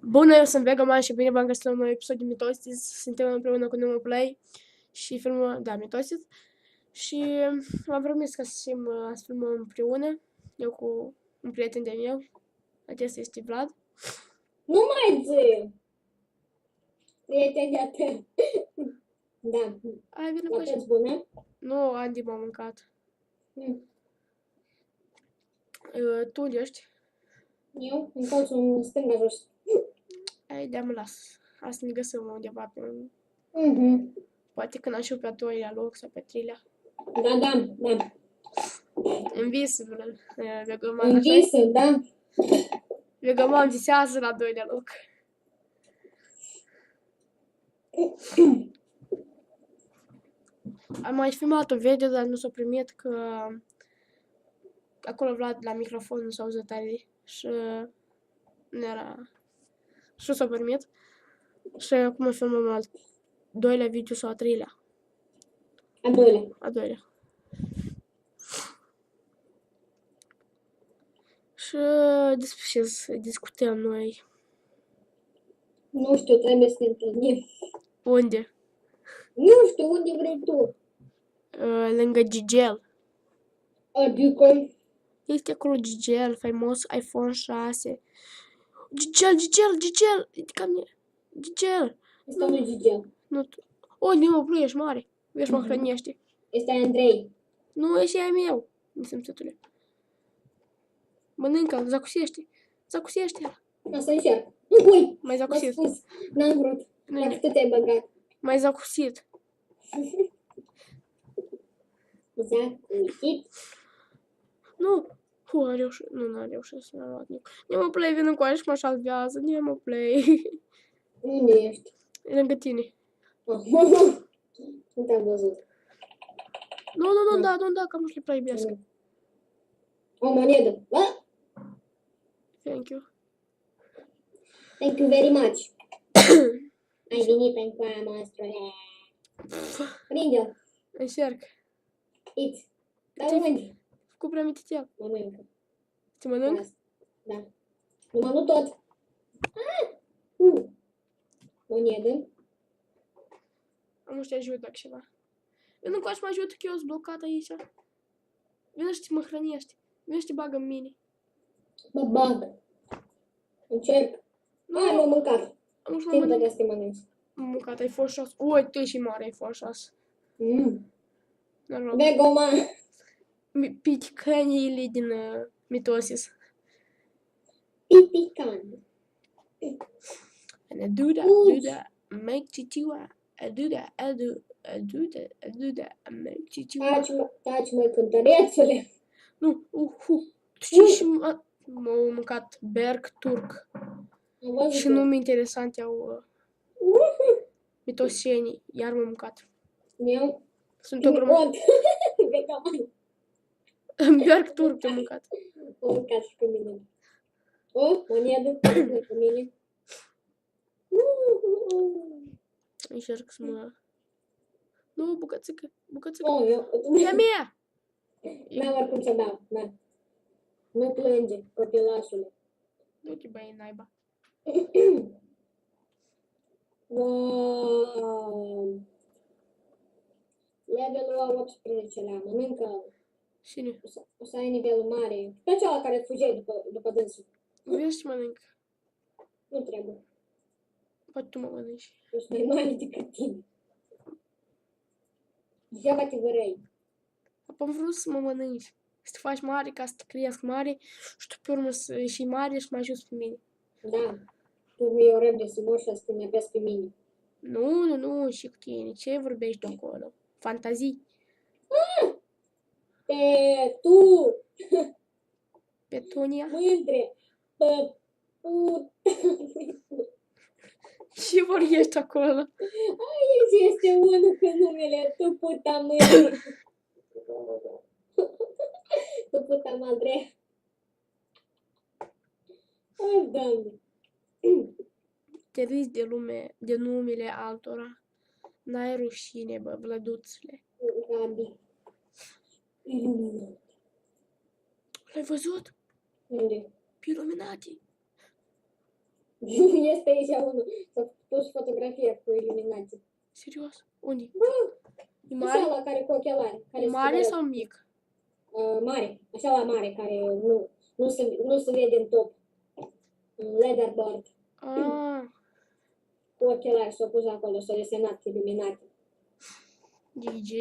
Bună, eu sunt Vegaman și bine v-am găsit la un nou episod de Mitosis. Suntem împreună cu Nemo Play și filmul, da, Mitosis. Și m-am promis că să filmăm împreună, eu cu un prieten de-al meu. Acesta este Vlad. Nu mai zi! Prieteni de-a tău. Da. Ai, vine cu La așa. toți bună? Nu, Andy m-a mâncat. Tu unde ești? Eu? În colțul în stânga jos. Ai, de-am las. Asta ne găsim undeva pe... Poate când aș pe a doilea loc sau pe a treilea. Da. În vis, Vegaman, În așa visă, da. Vegaman visează la doilea loc. Am mai filmat un video, dar nu s-a primit că acolo Vlad la microfon nu s-a auzit tare și nu era... Și nu s-a primit. Și acum filmăm al doilea video sau a treilea. A doilea. Și despre ce să discutăm noi. Nu știu, trebuie să ne întâlnim. Unde? Nu știu, unde vrei tu? Lângă Gigel. Adică? Este acolo Gigel, faimos iPhone 6. Gigel, uite ca mine. Gigel. Este unul Gigel. Nu, tu. O, Nemo, nu ești mare. Ești mă hrănește. Este Andrei. Nu, ăsta e al meu. Nesimțătule. Mănâncă, zacusește. Zacusește. Asta încerc. Nu pui! Mai M-a zacusit. spus. N-am vrut. Nu, Dacă tu te-ai băgat. mai zacusit. Zacusit. Nu. A reușit. Nu, n-a reușit să l-a luat nici. Nemo Play, vină cu aia și mă salvează. Nemo Play. Unde ești? E lângă tine. Nu te-am văzut. Nu, da, că nu știu prea iubesc. O monedă. Da? Thank you. Thank you very much. Ai venit pentru aia noastră. Prinde-o. Încerc. Iți. Dar unde? Cu prea mititel. Mănâncă. Te mănânc? Da. Numai nu tot. Monedă. Nu știu, ajută ceva. Vină cu aia și mă ajută că eu sunt blocat aici. Vină și mă hrănești. Vină și te bagă în mine. Mă bag. Încerc. Hai, m-am mâncat. Nu știu, Timp de să te mănânci. m-am mâncat, ai fost 6. Ui, tu ești mare, ai fost 6. Noroc. Vegaman. Piticăniile din Mitosis. Pipican. And I do that, make chichiwa. I do that, I make chichiwa. Taci, măi, cântărețule. Nu, Tu știi și m-au mâncat berg turc. Și nume interesante au mitosienii. Iar m-au mâncat. Eu? Sunt o grămadă. Vegaman. Berg turc te-au mâncat. O mâncat și pe mine. O, monedă. Pe mine. Încerc să mă... Nu, bucățică. O, eu. E a mea! N-am oricum să dau. Da. Nu plânge, copilașule. Du-te, băi, naiba. Wow. Levelul 18-lea. Mănâncă. Cine? O să ai nivelul mare. Pe cealaltă care fugeai după dânsul. Vrei să mănânc? Nu trebuie. Poate tu mă mănânci. Eu sunt mai mare decât tine. Degeaba te vărăi. Am vrut să mă mănânci. Să te faci mare ca să te cresc mare și tu pe urmă să ieși mare și mă ajuți pe mine. Da. Tu mi-o răbde să mor și să te nebesc pe mine. Nu, și cu tine. Ce vorbești de acolo? Fantazii? Tu! Petunia? Mândre! Ce vorbești acolo? Aici este unul cu numele Tu puta mândre. Tu puta mândre. Oh, Doamne! Te râzi de numele altora. N-ai rușine, bă, vlăduțule. Gabi. Iluminat. L-ai văzut? Unde? Pe Illuminati. Este aici unul. S-a pus fotografia cu iluminație. Serios? Unde? E Așa mare? la care cu ochelari. Care E se mare vede, sau mic? mare. Așa la mare, care nu se vede în top. Un leatherboard. Ah, Cu ochelari s-a pus acolo, s-a desenat iluminație. DJ.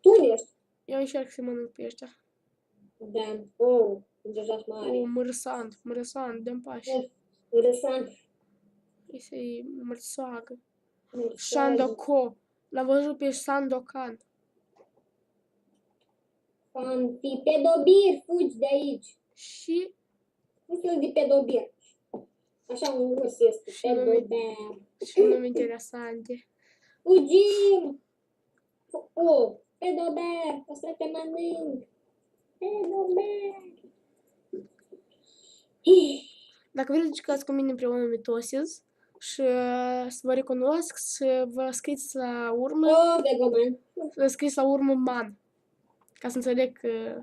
Tu ești? Eu încerc să mănânc pe ăștia. Da. Oh, deja mare. Mărăsant, dă-mi pași. Interesant. Este mărsoagă. Sandokan. Shandoko. L-am văzut pe Sandokan. Fi pedobir, fugi de aici. Și Un fel de pedobir. Așa un urs este. Și nume- Pedobir. și nume interesante. Fugim! Oh, pedobir, o să te mănânc. Pedobir. Dacă vreți să jucați cu mine împreună Mitosis și să vă recunosc, să vă scrieți la urmă, Oh, vegoman. să vă scrieți la urmă man. Ca să înțeleg că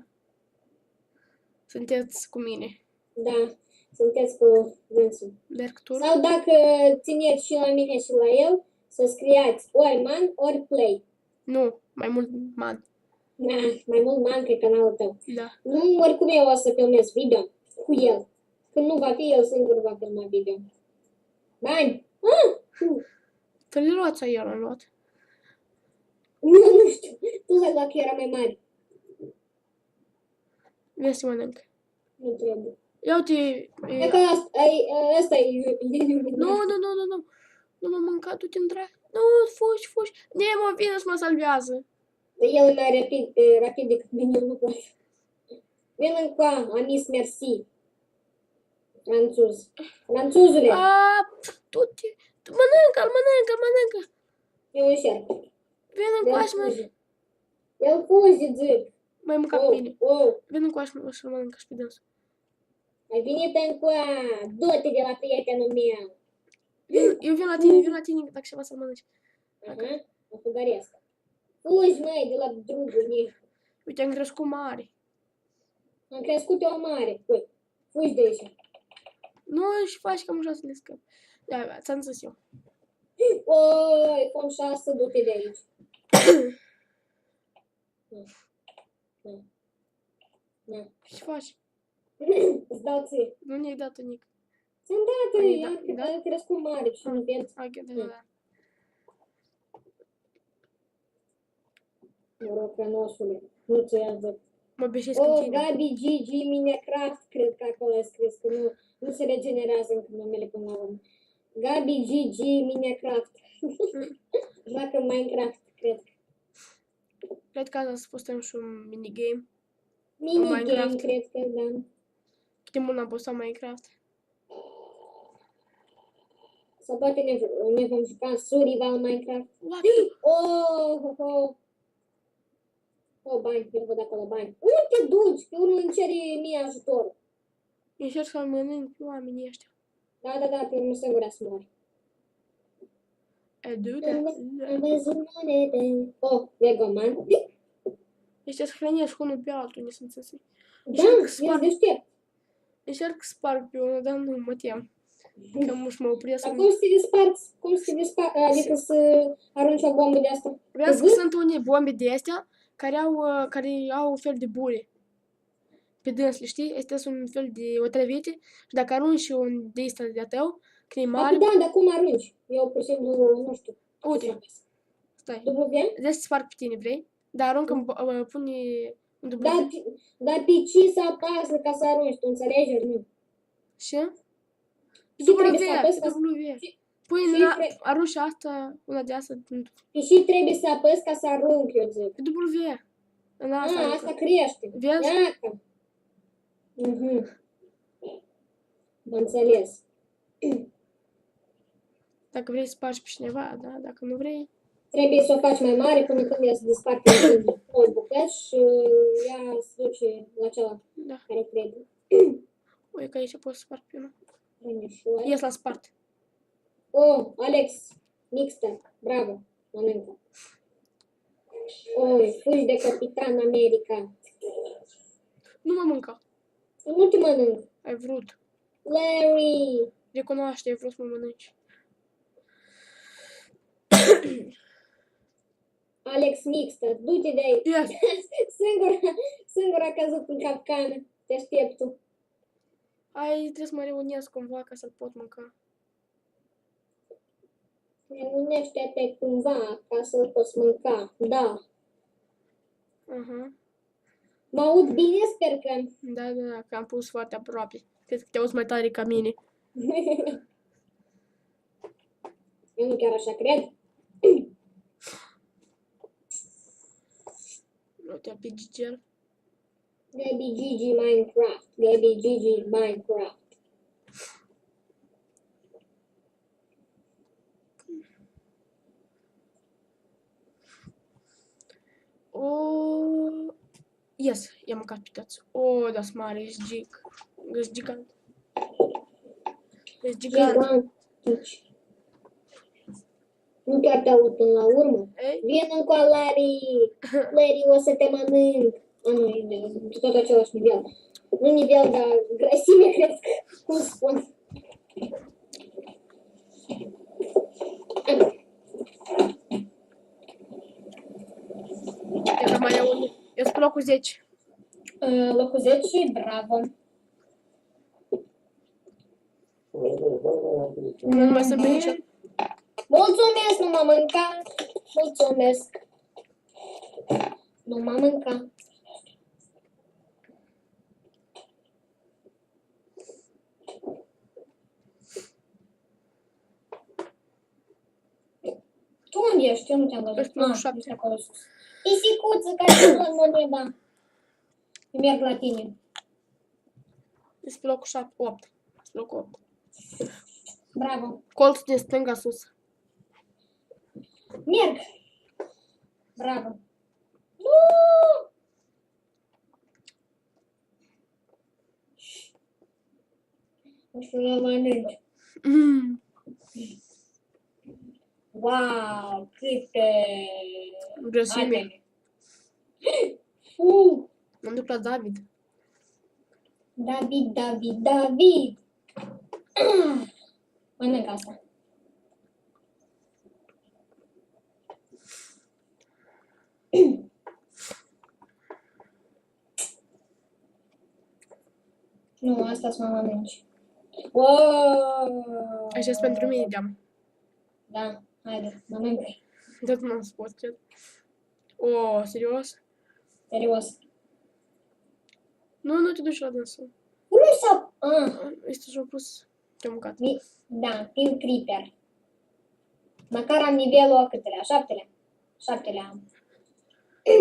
sunteți cu mine. Da, sunteți cu dânsul. Lectură. Sau dacă țineți și la mine și la el, să scriați ori man, ori play. Nu, mai mult man. Da, mai mult man pe canalul tău. Da. Nu, oricum eu o să filmez video cu el. Când nu va fi, el singur va filma video. Bani! Tu le luați sau eu l-am luat? Nu știu. Tu l-ai luat că era mai mare. Vine să mănânc. Nu trebuie. Ia uite. E că asta e iluminat. Nu. Nu m-am mâncat, du-te în drag. Nu, fugi. Nemo, vine să mă salvează. Dar el e mai rapid decât mine, eu nu pot. Vin încoa, amis, mersi. Franțuz. Franțuzule, Du-te. Mănâncă. eu încerc. Vine El încoa și mă... fuge. El fuge, zic. Mai mâncat pe mine. Oh, Vine încoa și mănâncă și pe dânsul. ai venit încoa, du-te de la prietenul meu. Eu vin la tine, dacă ceva să mănânci. Aha, mă fugăresc. Fugi, măi, de la drugul meu. Uite, am crescut mare. Am crescut eu mare. Ui, fugi de aici. Nu, și faci cam așa să le scăp. Da, ți-am zis eu. Oi, iPhone 6, du-te de aici. Na. Și faci? Îți dau ție. Nu ne-ai dat nic. Ți-am dat, Ai am crescut mare și nu vezi. Ok, da. Norocănosule. Nu ți ia zic. Mă beșesc în tine. Gabi, Gigi, Minecraft, cred că acolo a scris, că nu se regenerează încă numele până la urmă. Gabi, Gigi, Minecraft. Joacă Minecraft, cred. Cred că asta să postăm și un minigame. Minigame, Minecraft. cred că, da. Cât de mult am postat Minecraft. Sau poate ne vom juca în survival Minecraft. What? Bani, eu văd acolo bani. Unde te duci? Că unul îmi cere mie ajutor. Încerc să mănânc pe oamenii ăștia. Da, pe unul singur să mori. Am văzut monede. Legoman. Ăștia să hrănesc unul pe altul, ne sunt să Da, ești deștept. încerc să sparg pe unul, dar nu mă tem. Că mă opresc. Dar cum să te desparți? Cum să te desparți? Adică să arunci o bombă de asta? Vreau că sunt unele bombe de astea care au un fel de bule. Pe dânsle, știi? Este un fel de otrăvite și dacă arunci un de ăsta de-a tău, când e mare... Da, dar cum arunci? Eu, pur și simplu, nu știu. Uite, stai. W? Deci să sparg pe tine, vrei? Dar aruncă, pune un W. Dar pe ce să apasă ca să arunci? Tu înțelegi ori nu? Și? Și trebuie să apăs ca W. Pui arunci asta, una de asta. Pe și trebuie să apăs ca să arunc, eu zic. Pe W. În asta. Asta crește. Vezi? Iacă. Am înțeles. Dacă vrei să spargi pe cineva, da? Dacă nu vrei... Trebuie să o faci mai mare până când ea se desparte în bucăți și ea se duce la cealaltă care trebuie. Uite că aici poți să sparg pe una. Rănișoare. Ies la spart. Alex, Mixter, bravo, mănâncă. Oi, fugi de Capitan America. Nu mă mânca. Nu te mănânc. Ai vrut. Larry. Recunoaște, ai vrut să mă mănânci. Alex Mixter, du-te de aici. Yes. Singura a căzut în capcană. Te aștept tu. Trebuie să mă reunesc cumva ca să-l pot mânca. Reunește-te cumva ca să-l poți mânca. Da. Aha. Mă aud bine? Sper că... Da, că am pus foarte aproape. Cred că te auzi mai tare ca mine. Eu nu chiar așa cred. Uite, pe Gigel. Gabi Gigi Minecraft. Gabi Gigi Minecraft. Yes, i-am mâncat pe toți. Das mare, ești gigant. Ești gigant. Gigantici. Nu chiar te aud până la urmă. Ei? Vin încoa, Larry. Larry, o să te mănânc. Nu, e tot același nivel. Nu nivel, dar grăsime, cred că. Cum spun? E că mai e unul. Eu sunt locul 10. Locul 10, bravo. Nu mai sunt pe nici. Mulțumesc, nu m-am mâncat. Mulțumesc. Nu m-am mâncat. Tu unde ești? Eu nu te-am văzut. Ești locul 7. Acolo sus. Pisicuță care te luă moneda. Eu merg la tine. Ești pe locul 7. 8. Locul 8. Bravo. Colț de stânga sus. Merg. Bravo. Nu! Nu știu, eu mănânci. Wow, câte... Grăsime. Altele. Mă duc la David. David. Mănânc asta. Nu, asta să mă mănânci. Wow! Așa pentru mine, deam. Da, haide, mănânc. Tot m-am spus, cred. Serios? Serios. Nu te duci la dânsul. Cum s-a... Este și-a pus. Te-a mâncat. Da, prin creeper. Măcar am nivelul a câtelea? 7-lea. 7-lea am.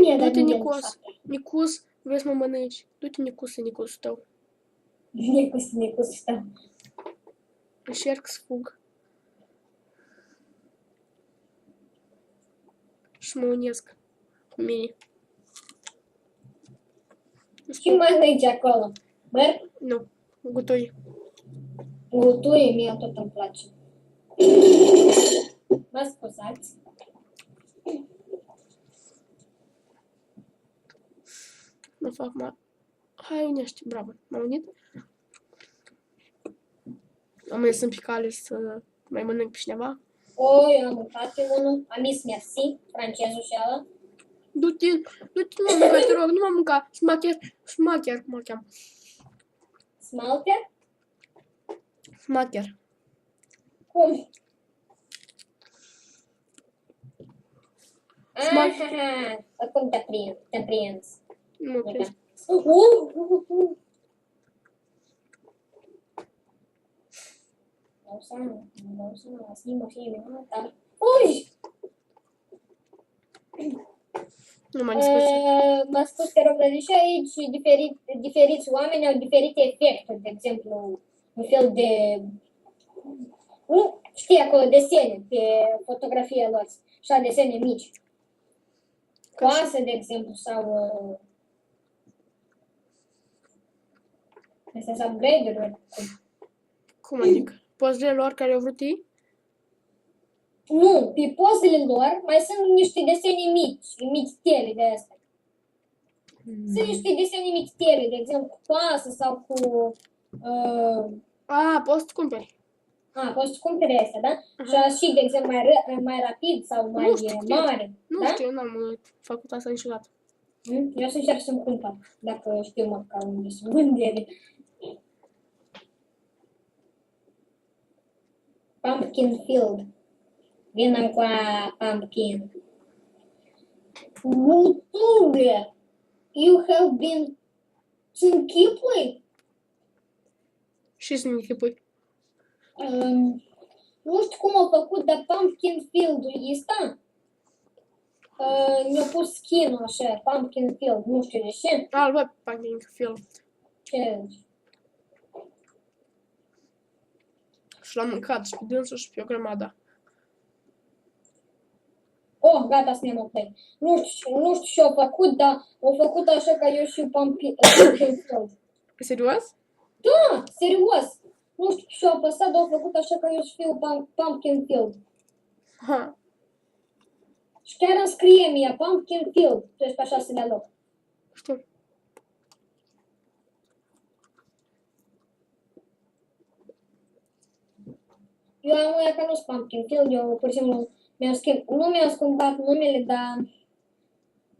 Mi-a dat Du-te, nivelul Nicus. 7. Nicus, vrei să mă mănânci? Du-te, Nicusul tău. Nicus stau. Încerc să fug. Și mă unesc cu mine. Și mănânci acolo. Măr? Nu, gutui. Gutui, mie tot îmi place. Mă scuzați. Mă fac Hai, unește, bravo. M-am unit. Am mai sunt pe cale să mai mănânc pe cineva. Eu am mâncat pe unul. Am zis mersi, francezul și ăla. Du-te, nu mă mânca, te rog, nu mă mânca. Smacher, cum o cheamă. Smalter? Smacher. Cum? Smacher. Aha, acum te-am prins. Nu mă prins. Nu să mă fie dar... Uși! Nu m-am dispus. M-a spus că și aici diferiți oameni au diferite efecte, de exemplu, un fel de... Nu știi acolo desene pe fotografia lor, așa desene mici. Coase, de exemplu, sau... Astea sunt upgrade-uri. Cum adică? Pozele lor care au vrut ei? Nu, pe pozele lor mai sunt niște desene mici, mititele de astea. Sunt niște desene mititele, de exemplu, cu pasă sau cu... Poți să cumperi. Poți să cumperi astea, da? Și, de exemplu, mai rapid sau mai Nu știu, mare. Nu da? știu, n-am făcut asta niciodată. Eu o să încerc să-mi cumpăr, dacă știu măcar unde sunt vândere. Pumpkin Field. Vină cu pumpkin. Mulțumesc! You have been să închipui? Și să-mi închipui. Nu știu cum au făcut, dar Pumpkin Field-ul ăsta mi-a pus skin-ul așa, Pumpkin Field, nu știu de ce. Îl văd Pumpkin Field. Ce? Și l-am mâncat și pe dânsul și pe o grămadă. Oh, gata, să ne mă plec. Nu știu ce au făcut, dar au făcut așa ca eu și Pumpkin Field. Serios? Da, serios. Nu știu ce au apăsat, dar au făcut așa ca eu să fiu Pumpkin Field. Ha. Și chiar îmi scrie mie Pumpkin Field, tu ești pe 6-lea loc. Știu. Eu am uia că nu-s Pumpkin Field, eu pur și simplu nu mi-am schimbat numele, dar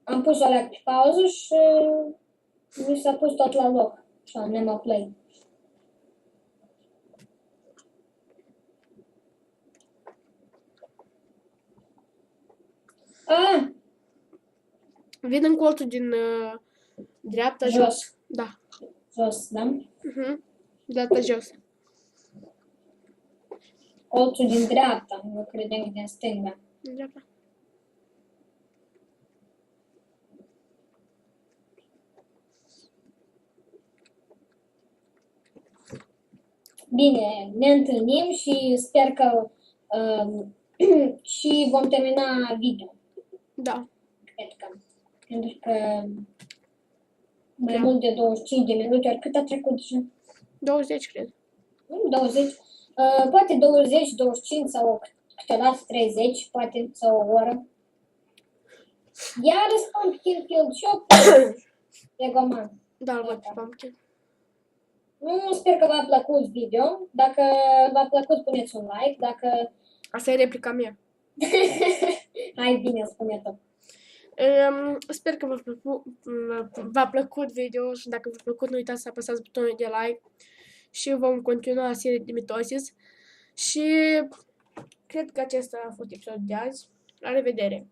am pus alea pe pauză și mi s-a pus tot la loc. Așa, Nemo Play. Vin în colțul din dreapta jos. Da. Jos, da? Dreapta jos. Colțul din dreapta, nu credeam că din stânga. Din dreapta. Bine, ne întâlnim și sper că și vom termina video. Da. Cred că. Pentru că mai mult de 25 de minute, ori cât a trecut deja? 20, cred. 20. Poate 20, 25 sau câteodată 30, poate, sau o oră. Iar Pumpkin Field Shop, Legoman. Da, îl văd pe Pumpkin. Sper că v-a plăcut video. Dacă v-a plăcut, puneți un like. Dacă... Asta e replica mea. Hai, bine, spune tot. Sper că v-a plăcut video și dacă v-a plăcut, nu uitați să apăsați butonul de like și vom continua seria de mitosis și cred că acesta a fost episodul de azi. La revedere!